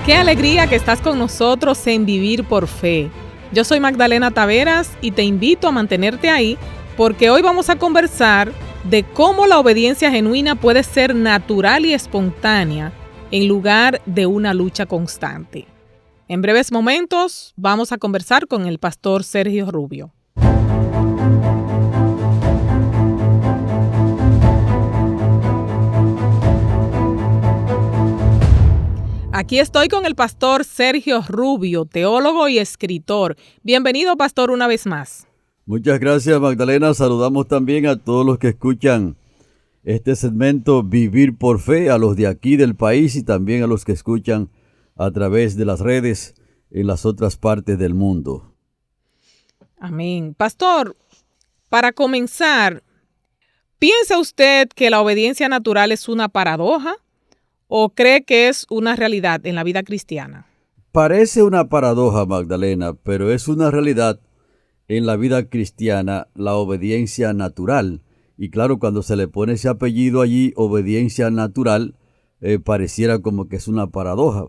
Qué alegría que estás con nosotros en Vivir por Fe. Yo soy Magdalena Taveras y te invito a mantenerte ahí porque hoy vamos a conversar de cómo la obediencia genuina puede ser natural y espontánea en lugar de una lucha constante. En breves momentos vamos a conversar con el pastor Sergio Rubio. Aquí estoy con el pastor Sergio Rubio, teólogo y escritor. Bienvenido, pastor, una vez más. Muchas gracias, Magdalena. Saludamos también a todos los que escuchan este segmento Vivir por Fe, a los de aquí del país y también a los que escuchan a través de las redes en las otras partes del mundo. Amén. Pastor, para comenzar, ¿piensa usted que la obediencia natural es una paradoja o cree que es una realidad en la vida cristiana? Parece una paradoja, Magdalena, pero es una realidad en la vida cristiana, la obediencia natural. Y claro, cuando se le pone ese apellido allí, obediencia natural, pareciera como que es una paradoja,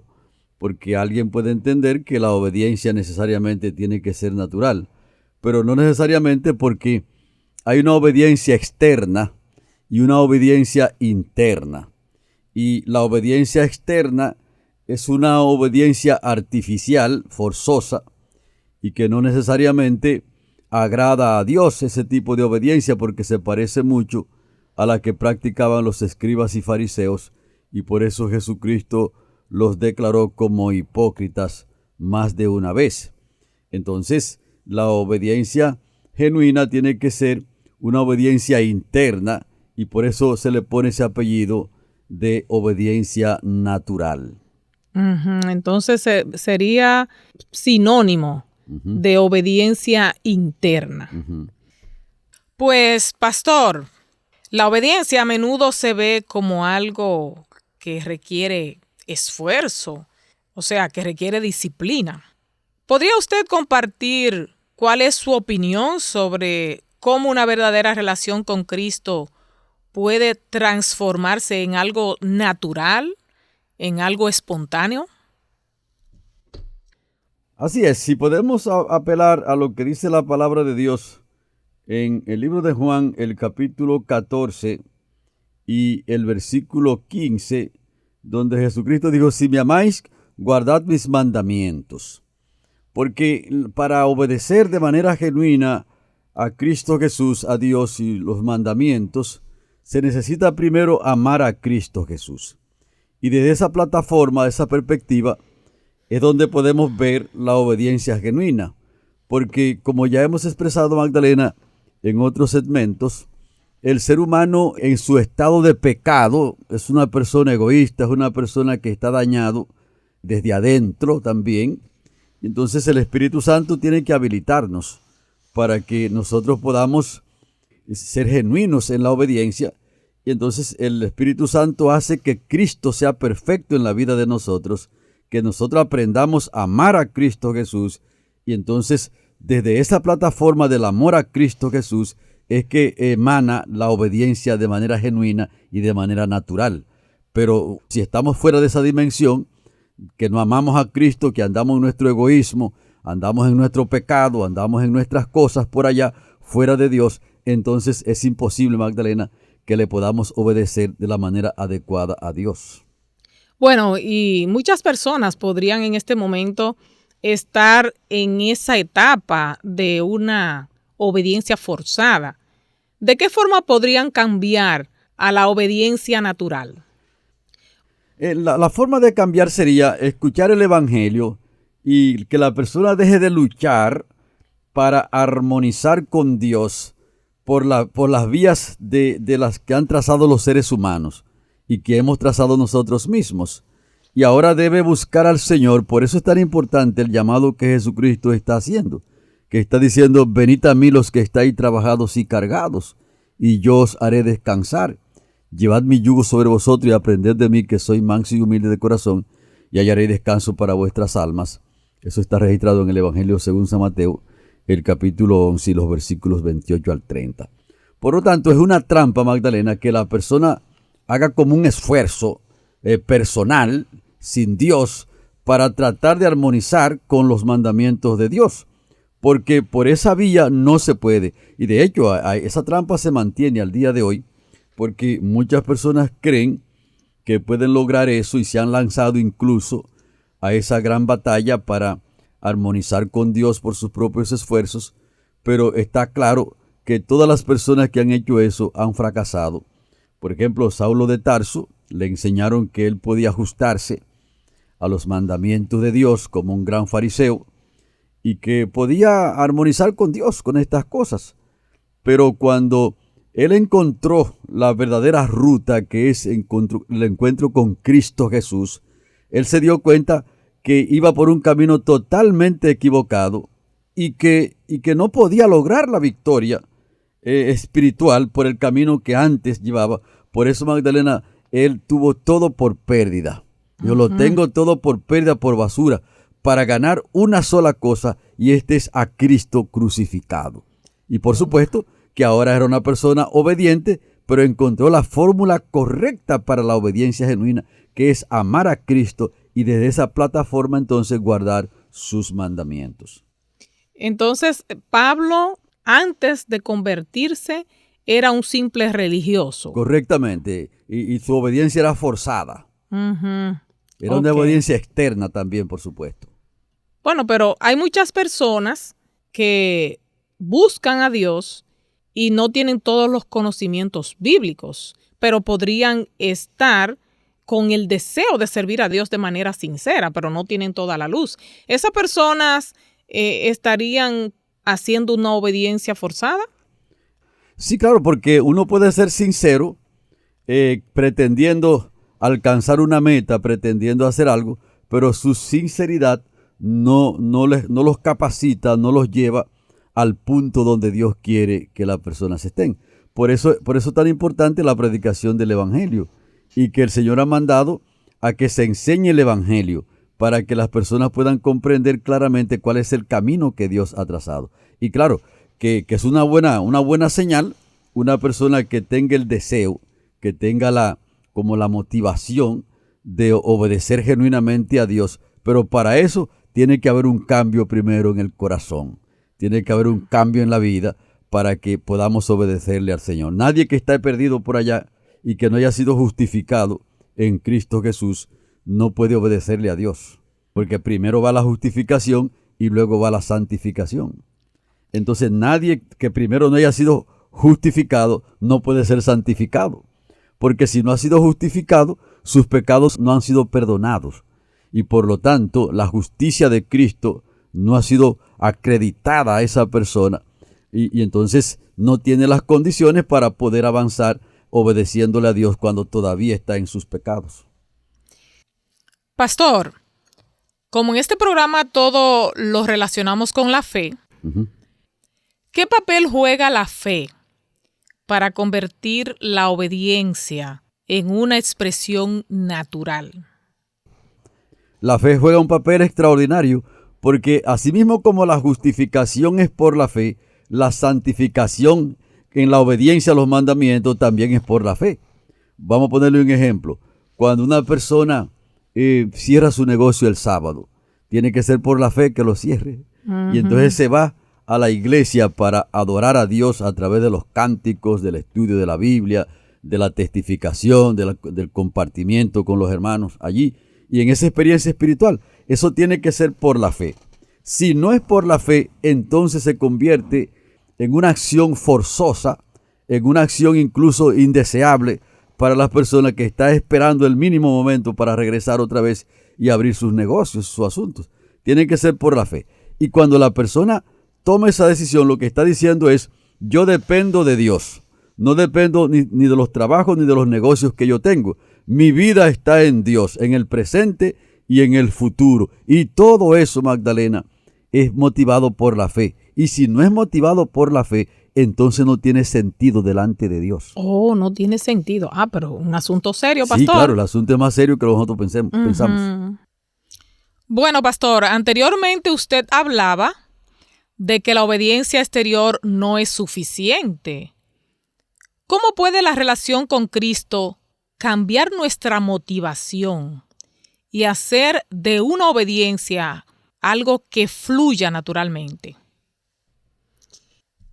porque alguien puede entender que la obediencia necesariamente tiene que ser natural, pero no necesariamente, porque hay una obediencia externa y una obediencia interna. Y la obediencia externa es una obediencia artificial, forzosa, y que no necesariamente agrada a Dios ese tipo de obediencia, porque se parece mucho a la que practicaban los escribas y fariseos, y por eso Jesucristo los declaró como hipócritas más de una vez. Entonces, la obediencia genuina tiene que ser una obediencia interna, y por eso se le pone ese apellido de obediencia natural. Entonces sería sinónimo de obediencia interna. Pues, pastor, la obediencia a menudo se ve como algo que requiere esfuerzo, o sea, que requiere disciplina. ¿Podría usted compartir cuál es su opinión sobre cómo una verdadera relación con Cristo puede transformarse en algo natural, en algo espontáneo? Así es, si podemos apelar a lo que dice la palabra de Dios en el libro de Juan, el capítulo 14 y el versículo 15, donde Jesucristo dijo: si me amáis, guardad mis mandamientos. Porque para obedecer de manera genuina a Cristo Jesús, a Dios y los mandamientos, se necesita primero amar a Cristo Jesús. Y desde esa plataforma, esa perspectiva, es donde podemos ver la obediencia genuina. Porque, como ya hemos expresado, Magdalena, en otros segmentos, el ser humano en su estado de pecado es una persona egoísta, es una persona que está dañado desde adentro también. Entonces el Espíritu Santo tiene que habilitarnos para que nosotros podamos ser genuinos en la obediencia. Y entonces el Espíritu Santo hace que Cristo sea perfecto en la vida de nosotros, que nosotros aprendamos a amar a Cristo Jesús. Y entonces desde esa plataforma del amor a Cristo Jesús es que emana la obediencia de manera genuina y de manera natural. Pero si estamos fuera de esa dimensión, que no amamos a Cristo, que andamos en nuestro egoísmo, andamos en nuestro pecado, andamos en nuestras cosas por allá, fuera de Dios, entonces es imposible, Magdalena, que le podamos obedecer de la manera adecuada a Dios. Bueno, y muchas personas podrían en este momento estar en esa etapa de una obediencia forzada. ¿De qué forma podrían cambiar a la obediencia natural? La forma de cambiar sería escuchar el Evangelio y que la persona deje de luchar para armonizar con Dios por las vías de las que han trazado los seres humanos y que hemos trazado nosotros mismos. Y ahora debe buscar al Señor. Por eso es tan importante el llamado que Jesucristo está haciendo, que está diciendo: venid a mí los que estáis trabajados y cargados, y yo os haré descansar. Llevad mi yugo sobre vosotros y aprended de mí, que soy manso y humilde de corazón, y hallaréis descanso para vuestras almas. Eso está registrado en el Evangelio según San Mateo, el capítulo 11 y los versículos 28 al 30. Por lo tanto, es una trampa, Magdalena, que la persona haga como un esfuerzo personal, sin Dios, para tratar de armonizar con los mandamientos de Dios, porque por esa vía no se puede. Y de hecho, esa trampa se mantiene al día de hoy, porque muchas personas creen que pueden lograr eso y se han lanzado incluso a esa gran batalla para armonizar con Dios por sus propios esfuerzos, pero está claro que todas las personas que han hecho eso han fracasado. Por ejemplo, Saulo de Tarso le enseñaron que él podía ajustarse a los mandamientos de Dios como un gran fariseo y que podía armonizar con Dios con estas cosas. Pero cuando él encontró la verdadera ruta, que es el encuentro con Cristo Jesús, él se dio cuenta que iba por un camino totalmente equivocado y que no podía lograr la victoria espiritual por el camino que antes llevaba. Por eso, Magdalena, él tuvo todo por pérdida. Yo lo tengo todo por pérdida, por basura, para ganar una sola cosa, y este es a Cristo crucificado. Y por supuesto que ahora era una persona obediente, pero encontró la fórmula correcta para la obediencia genuina, que es amar a Cristo y desde esa plataforma entonces guardar sus mandamientos. Entonces, Pablo, antes de convertirse, era un simple religioso. Correctamente, y su obediencia era forzada. Era una obediencia externa también, por supuesto. Bueno, pero hay muchas personas que buscan a Dios y no tienen todos los conocimientos bíblicos, pero podrían estar con el deseo de servir a Dios de manera sincera, pero no tienen toda la luz. ¿Esas personas estarían haciendo una obediencia forzada? Sí, claro, porque uno puede ser sincero pretendiendo alcanzar una meta, pretendiendo hacer algo, pero su sinceridad no los capacita, no los lleva al punto donde Dios quiere que las personas estén. Por eso es tan importante la predicación del Evangelio, y que el Señor ha mandado a que se enseñe el Evangelio para que las personas puedan comprender claramente cuál es el camino que Dios ha trazado. Y claro, que es una buena señal una persona que tenga el deseo, que tenga la motivación de obedecer genuinamente a Dios. Pero para eso tiene que haber un cambio primero en el corazón. Tiene que haber un cambio en la vida para que podamos obedecerle al Señor. Nadie que está perdido por allá y que no haya sido justificado en Cristo Jesús no puede obedecerle a Dios. Porque primero va la justificación y luego va la santificación. Entonces nadie que primero no haya sido justificado no puede ser santificado. Porque si no ha sido justificado, sus pecados no han sido perdonados. Y por lo tanto, la justicia de Cristo no ha sido acreditada a esa persona. Y entonces no tiene las condiciones para poder avanzar obedeciéndole a Dios cuando todavía está en sus pecados. Pastor, como en este programa todo lo relacionamos con la fe, ¿qué papel juega la fe para convertir la obediencia en una expresión natural? La fe juega un papel extraordinario porque asimismo como la justificación es por la fe, la santificación en la obediencia a los mandamientos también es por la fe. Vamos a ponerle un ejemplo. Cuando una persona cierra su negocio el sábado, tiene que ser por la fe que lo cierre. Y entonces se va a la iglesia para adorar a Dios a través de los cánticos, del estudio de la Biblia, de la testificación, del compartimiento con los hermanos allí. Y en esa experiencia espiritual, eso tiene que ser por la fe. Si no es por la fe, entonces se convierte en una acción forzosa, en una acción incluso indeseable para las personas que están esperando el mínimo momento para regresar otra vez y abrir sus negocios, sus asuntos. Tiene que ser por la fe. Y cuando la persona toma esa decisión, lo que está diciendo es, yo dependo de Dios. No dependo ni de los trabajos ni de los negocios que yo tengo. Mi vida está en Dios, en el presente y en el futuro. Y todo eso, Magdalena, es motivado por la fe. Y si no es motivado por la fe, entonces no tiene sentido delante de Dios. Oh, no tiene sentido. Pero un asunto serio, pastor. Sí, claro, el asunto es más serio que nosotros pensamos. Bueno, pastor, anteriormente usted hablaba de que la obediencia exterior no es suficiente. ¿Cómo puede la relación con Cristo cambiar nuestra motivación y hacer de una obediencia algo que fluya naturalmente?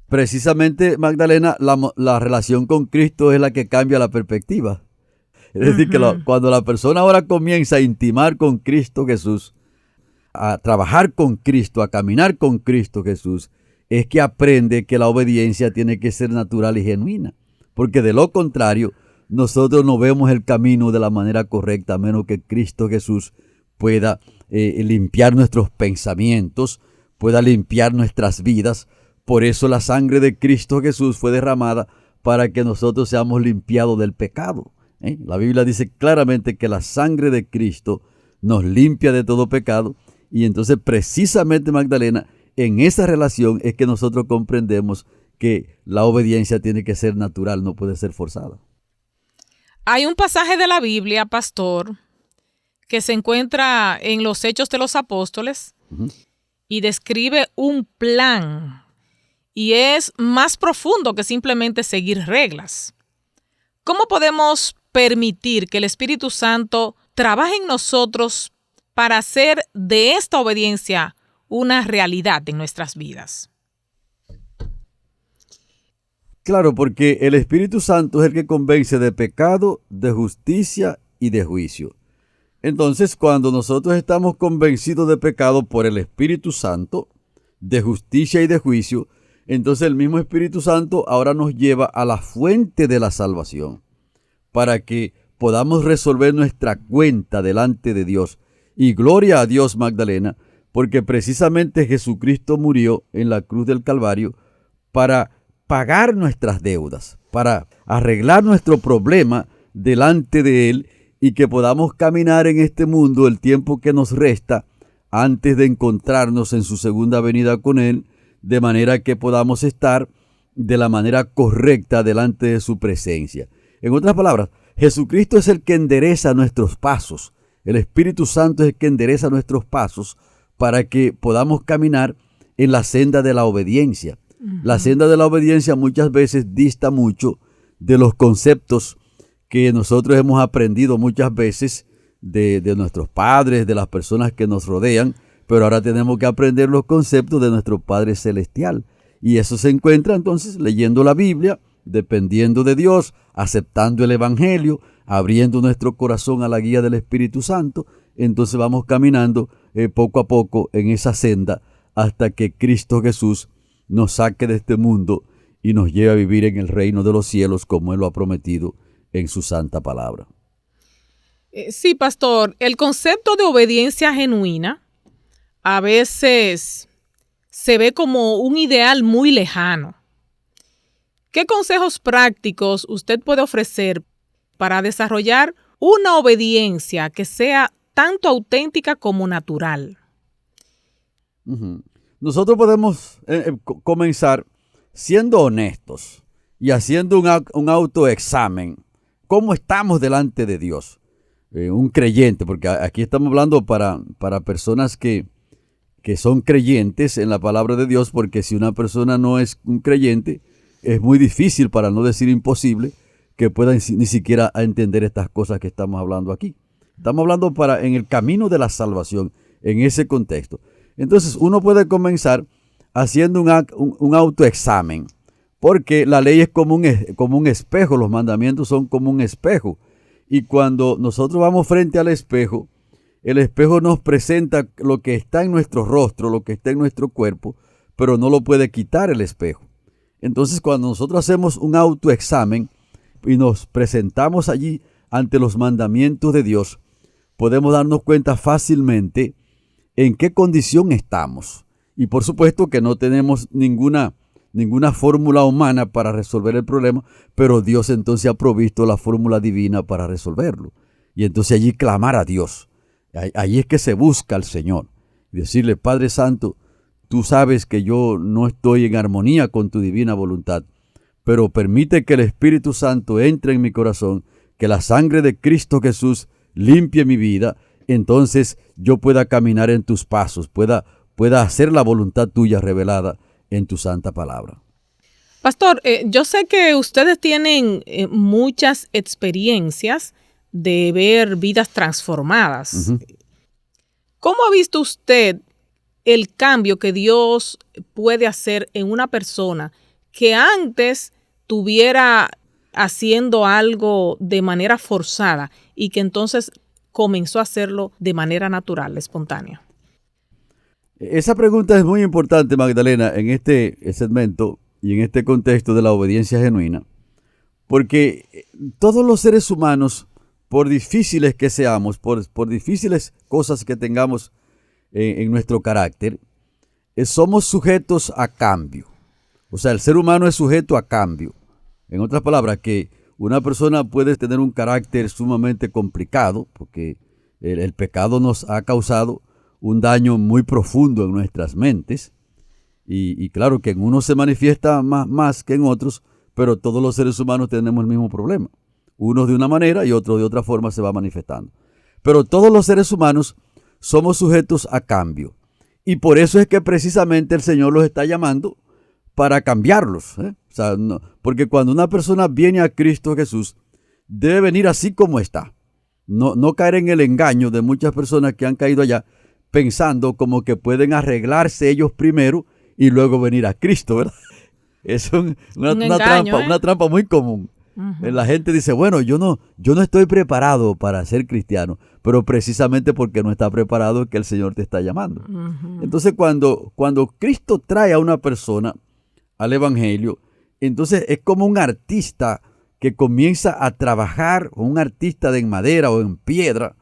Precisamente, Magdalena, la relación con Cristo es la que cambia la perspectiva. Es decir, que cuando la persona ahora comienza a intimar con Cristo Jesús, a trabajar con Cristo, a caminar con Cristo Jesús, es que aprende que la obediencia tiene que ser natural y genuina. Porque de lo contrario, nosotros no vemos el camino de la manera correcta, a menos que Cristo Jesús pueda limpiar nuestros pensamientos, pueda limpiar nuestras vidas. Por eso la sangre de Cristo Jesús fue derramada para que nosotros seamos limpiados del pecado. La Biblia dice claramente que la sangre de Cristo nos limpia de todo pecado. Y entonces precisamente, Magdalena, en esa relación es que nosotros comprendemos que la obediencia tiene que ser natural, no puede ser forzada. Hay un pasaje de la Biblia, pastor, que se encuentra en los Hechos de los Apóstoles y describe un plan, y es más profundo que simplemente seguir reglas. ¿Cómo podemos permitir que el Espíritu Santo trabaje en nosotros para hacer de esta obediencia una realidad en nuestras vidas? Claro, porque el Espíritu Santo es el que convence de pecado, de justicia y de juicio. Entonces, cuando nosotros estamos convencidos de pecado por el Espíritu Santo, de justicia y de juicio, entonces el mismo Espíritu Santo ahora nos lleva a la fuente de la salvación, para que podamos resolver nuestra cuenta delante de Dios. Y gloria a Dios, Magdalena, porque precisamente Jesucristo murió en la cruz del Calvario para pagar nuestras deudas, para arreglar nuestro problema delante de Él y que podamos caminar en este mundo el tiempo que nos resta antes de encontrarnos en su segunda venida con Él, de manera que podamos estar de la manera correcta delante de su presencia. En otras palabras, Jesucristo es el que endereza nuestros pasos. El Espíritu Santo es el que endereza nuestros pasos para que podamos caminar en la senda de la obediencia. La senda de la obediencia muchas veces dista mucho de los conceptos que nosotros hemos aprendido muchas veces de nuestros padres, de las personas que nos rodean, pero ahora tenemos que aprender los conceptos de nuestro Padre Celestial. Y eso se encuentra entonces leyendo la Biblia, dependiendo de Dios, aceptando el Evangelio, abriendo nuestro corazón a la guía del Espíritu Santo. Entonces vamos caminando poco a poco en esa senda hasta que Cristo Jesús nos saque de este mundo y nos lleve a vivir en el reino de los cielos como Él lo ha prometido en su santa palabra. Sí, pastor, el concepto de obediencia genuina a veces se ve como un ideal muy lejano. ¿Qué consejos prácticos usted puede ofrecer para desarrollar una obediencia que sea tanto auténtica como natural? Nosotros podemos comenzar siendo honestos y haciendo un autoexamen. ¿Cómo estamos delante de Dios? Un creyente, porque aquí estamos hablando para personas que son creyentes en la palabra de Dios, porque si una persona no es un creyente, es muy difícil, para no decir imposible, que pueda ni siquiera entender estas cosas que estamos hablando aquí. Estamos hablando en el camino de la salvación, en ese contexto. Entonces uno puede comenzar haciendo un autoexamen, porque la ley es como un espejo, los mandamientos son como un espejo. Y cuando nosotros vamos frente al espejo, el espejo nos presenta lo que está en nuestro rostro, lo que está en nuestro cuerpo, pero no lo puede quitar el espejo. Entonces cuando nosotros hacemos un autoexamen y nos presentamos allí ante los mandamientos de Dios, podemos darnos cuenta fácilmente en qué condición estamos. Y por supuesto que no tenemos ninguna fórmula humana para resolver el problema, pero Dios entonces ha provisto la fórmula divina para resolverlo. Y entonces allí clamar a Dios. Ahí es que se busca al Señor. Y decirle: Padre Santo, tú sabes que yo no estoy en armonía con tu divina voluntad, pero permite que el Espíritu Santo entre en mi corazón, que la sangre de Cristo Jesús limpie mi vida, entonces yo pueda caminar en tus pasos, pueda hacer la voluntad tuya revelada en tu santa palabra. Pastor, yo sé que ustedes tienen muchas experiencias de ver vidas transformadas. Ujú. ¿Cómo ha visto usted el cambio que Dios puede hacer en una persona que antes tuviera haciendo algo de manera forzada y que entonces comenzó a hacerlo de manera natural, espontánea? Esa pregunta es muy importante, Magdalena, en este segmento y en este contexto de la obediencia genuina, porque todos los seres humanos, por difíciles que seamos, por difíciles cosas que tengamos en nuestro carácter, somos sujetos a cambio. O sea, el ser humano es sujeto a cambio. En otras palabras, que una persona puede tener un carácter sumamente complicado, porque el pecado nos ha causado un daño muy profundo en nuestras mentes. Y claro que en unos se manifiesta más que en otros, pero todos los seres humanos tenemos el mismo problema. Unos de una manera y otros de otra forma se va manifestando. Pero todos los seres humanos somos sujetos a cambio. Y por eso es que precisamente el Señor los está llamando para cambiarlos. O sea, porque cuando una persona viene a Cristo Jesús, debe venir así como está. No caer en el engaño de muchas personas que han caído allá pensando como que pueden arreglarse ellos primero y luego venir a Cristo, ¿verdad? Es una trampa muy común. Uh-huh. La gente dice, bueno, yo no estoy preparado para ser cristiano, pero precisamente porque no está preparado es que el Señor te está llamando. Uh-huh. Entonces, cuando Cristo trae a una persona al Evangelio, entonces es como un artista que comienza a trabajar, un artista en madera o en piedra,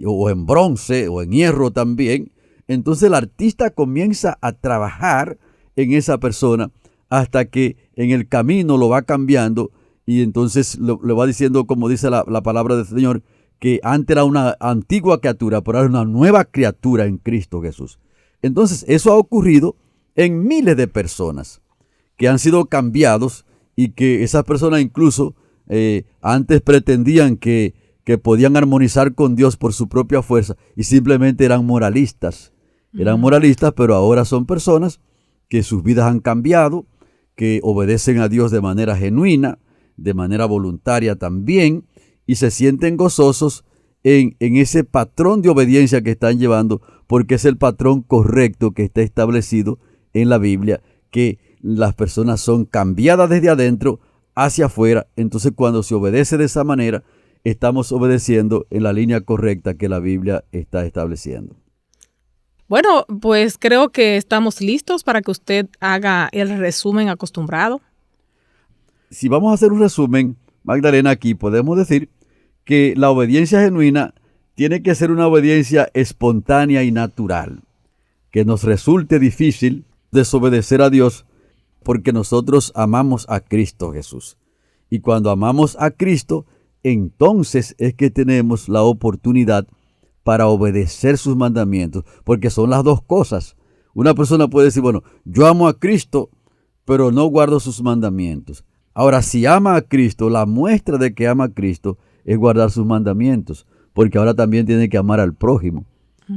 o en bronce o en hierro también. Entonces el artista comienza a trabajar en esa persona hasta que en el camino lo va cambiando y entonces le va diciendo, como dice la palabra del Señor, que antes era una antigua criatura, pero ahora es una nueva criatura en Cristo Jesús. Entonces eso ha ocurrido en miles de personas que han sido cambiados y que esas personas incluso antes pretendían que podían armonizar con Dios por su propia fuerza y simplemente eran moralistas. Eran moralistas, pero ahora son personas que sus vidas han cambiado, que obedecen a Dios de manera genuina, de manera voluntaria también, y se sienten gozosos en ese patrón de obediencia que están llevando, porque es el patrón correcto que está establecido en la Biblia, que las personas son cambiadas desde adentro hacia afuera. Entonces, cuando se obedece de esa manera, estamos obedeciendo en la línea correcta que la Biblia está estableciendo. Bueno, pues creo que estamos listos para que usted haga el resumen acostumbrado. Si vamos a hacer un resumen, Magdalena, aquí podemos decir que la obediencia genuina tiene que ser una obediencia espontánea y natural, que nos resulte difícil desobedecer a Dios porque nosotros amamos a Cristo Jesús. Y cuando amamos a Cristo, entonces es que tenemos la oportunidad para obedecer sus mandamientos, porque son las dos cosas. Una persona puede decir, bueno, yo amo a Cristo, pero no guardo sus mandamientos. Ahora, si ama a Cristo, la muestra de que ama a Cristo es guardar sus mandamientos, porque ahora también tiene que amar al prójimo.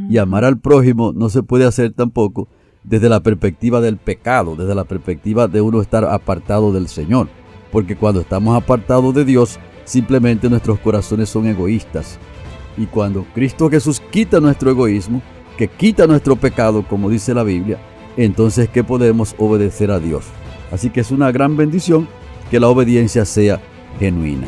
Y amar al prójimo no se puede hacer tampoco desde la perspectiva del pecado, desde la perspectiva de uno estar apartado del Señor, porque cuando estamos apartados de Dios, simplemente nuestros corazones son egoístas. Y cuando Cristo Jesús quita nuestro egoísmo, que quita nuestro pecado, como dice la Biblia, entonces que podemos obedecer a Dios. Así que es una gran bendición que la obediencia sea genuina.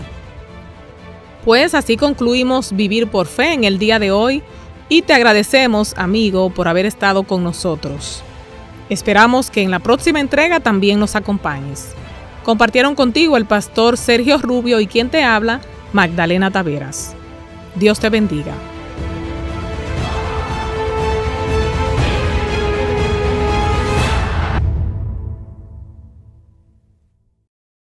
Pues así concluimos Vivir por Fe en el día de hoy y te agradecemos, amigo, por haber estado con nosotros. Esperamos que en la próxima entrega también nos acompañes. Compartieron contigo el pastor Sergio Rubio y quien te habla, Magdalena Taveras. Dios te bendiga.